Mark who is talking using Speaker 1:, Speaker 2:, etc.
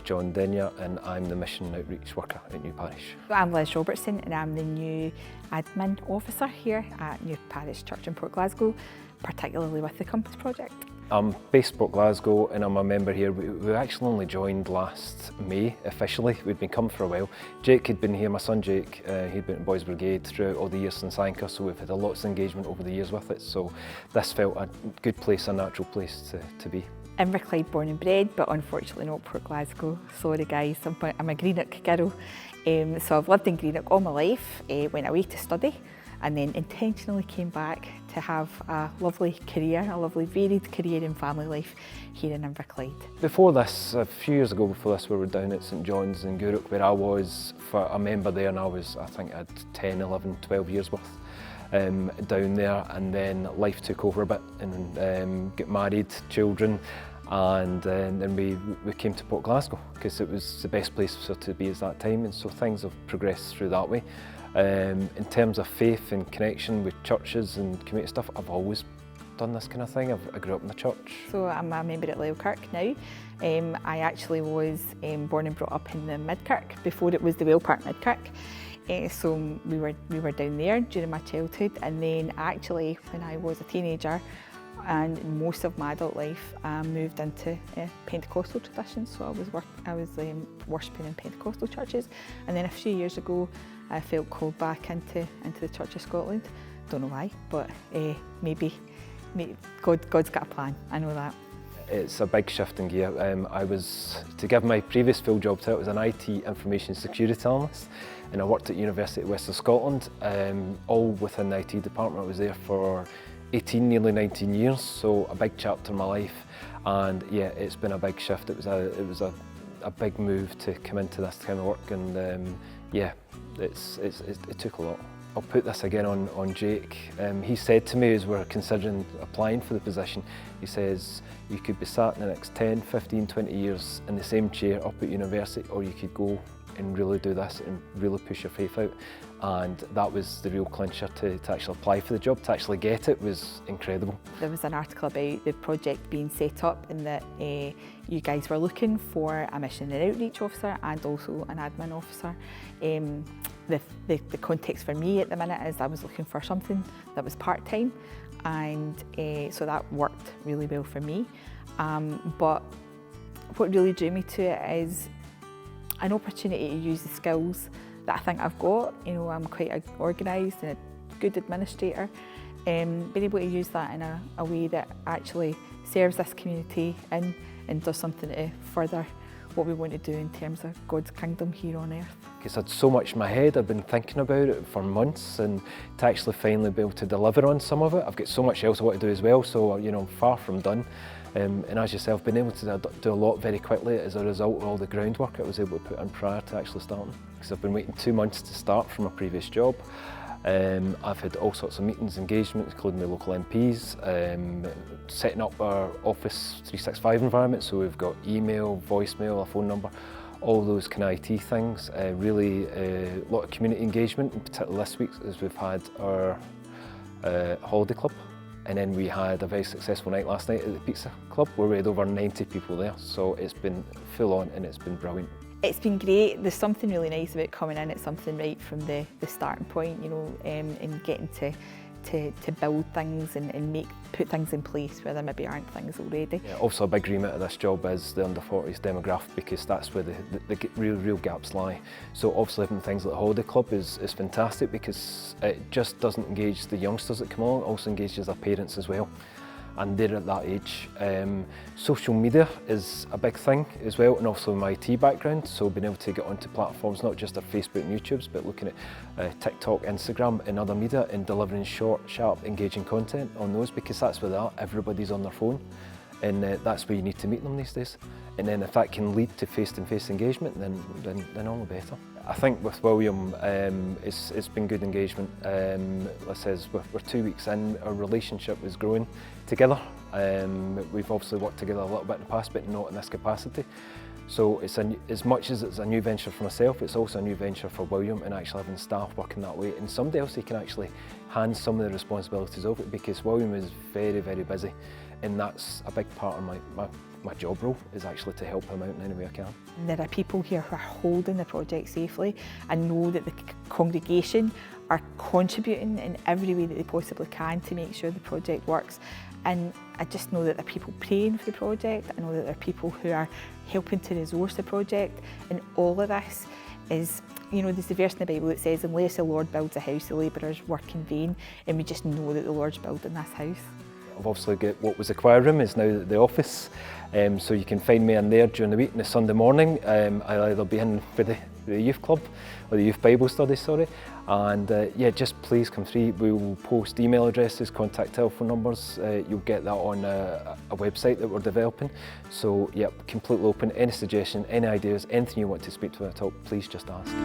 Speaker 1: John Denyer and I'm the Mission Outreach Worker at New Parish.
Speaker 2: I'm Liz Robertson and I'm the new Admin Officer here at New Parish Church in Port Glasgow, particularly with the Compass Project.
Speaker 1: I'm based in Port Glasgow and I'm a member here. We actually only joined last May officially. We'd been coming for a while. Jake had been here, my son Jake, he'd been in Boys Brigade throughout all the years since Anchor, so we've had lots of engagement over the years with it. So this felt a good place, a natural place to be.
Speaker 2: Inverclyde born and bred, but unfortunately not Port Glasgow. Sorry guys, I'm a Greenock girl. So I've lived in Greenock all my life, went away to study and then intentionally came back to have a lovely career, a lovely varied career in family life here in Inverclyde.
Speaker 1: Before this, a few years ago before this, we were down at St John's in Gourock where I was for a member there, and I think I had 10, 11, 12 years worth down there, and then life took over a bit and got married, children, and then we came to Port Glasgow because it was the best place to be at that time, and so things have progressed through that way. In terms of faith and connection with churches and community stuff, I've always done this kind of thing. I grew up in the church.
Speaker 2: So I'm a member at Kirk now. I actually was born and brought up in the Midkirk before it was the Whale Park Midkirk. So we were down there during my childhood, and then actually when I was a teenager and most of my adult life, I moved into Pentecostal traditions. So I was worshipping in Pentecostal churches, and then a few years ago I felt called back into the Church of Scotland. Don't know why, but maybe God's got a plan. I know that.
Speaker 1: It's a big shift in gear. To give my previous full job title, I was an IT information security analyst, and I worked at University of Western Scotland, all within the IT department. I was there for 18, nearly 19 years, so a big chapter in my life, and yeah, it's been a big shift. It was a big move to come into this kind of work, and yeah, it took a lot. I'll put this again on Jake. He said to me as we're considering applying for the position, he says, you could be sat in the next 10, 15, 20 years in the same chair up at university, or you could go and really do this and really push your faith out. And that was the real clincher to actually apply for the job. To actually get it was incredible.
Speaker 2: There was an article about the project being set up and that you guys were looking for a mission and outreach officer and also an admin officer. The context for me at the minute is I was looking for something that was part-time, and so that worked really well for me. But what really drew me to it is an opportunity to use the skills that I think I've got. You know, I'm quite organised and a good administrator. Being able to use that in a way that actually serves this community and does something to further what we want to do in terms of God's kingdom here on earth.
Speaker 1: Because I had so much in my head, I've been thinking about it for months, and to actually finally be able to deliver on some of it. I've got so much else I want to do as well, so you know, far from done. And as yourself, been able to do a lot very quickly as a result of all the groundwork I was able to put in prior to actually starting. Because I've been waiting 2 months to start from a previous job. I've had all sorts of meetings, engagements, including the local MPs, setting up our Office 365 environment, so we've got email, voicemail, a phone number, all those kind of IT things. Really a lot of community engagement, in particular this week as we've had our holiday club. And then we had a very successful night last night at the Pizza Club where we had over 90 people there. So it's been full on and it's been brilliant.
Speaker 2: It's been great. There's something really nice about coming in at something right from the starting point, you know, and getting to build things and put things in place where there maybe aren't things already.
Speaker 1: Yeah, also a big remit of this job is the under 40s demographic, because that's where the real gaps lie. So obviously having things like the Holiday Club is fantastic because it just doesn't engage the youngsters that come along, it also engages their parents as well. And they're at that age. Social media is a big thing as well, and also my IT background, so being able to get onto platforms, not just our Facebook and YouTubes, but looking at TikTok, Instagram and other media and delivering short, sharp, engaging content on those, because that's where they are. Everybody's on their phone, and that's where you need to meet them these days. And then if that can lead to face-to-face engagement, then all the better. I think with William, it's been good engagement. Like I says, we're 2 weeks in, our relationship is growing together. We've obviously worked together a little bit in the past, but not in this capacity. So it's as much as it's a new venture for myself, it's also a new venture for William, and actually having staff working that way. And somebody else who can actually hand some of the responsibilities over it, because William is very, very busy. And that's a big part of my my job role is actually to help him out in any way I can.
Speaker 2: And there are people here who are holding the project safely and know that the congregation are contributing in every way that they possibly can to make sure the project works. And I just know that there are people praying for the project. I know that there are people who are helping to resource the project. And all of this is, you know, there's the verse in the Bible that says, unless the Lord builds a house, the labourers work in vain. And we just know that the Lord's building this house.
Speaker 1: I've obviously got what was the choir room is now the office, so you can find me in there during the week. On a Sunday morning, I'll either be in for the youth club or the youth Bible study, and yeah, just please come through. We will post email addresses, contact telephone numbers. You'll get that on a website that we're developing. So yeah, completely open. Any suggestion, any ideas, anything you want to speak to me at all, please just ask.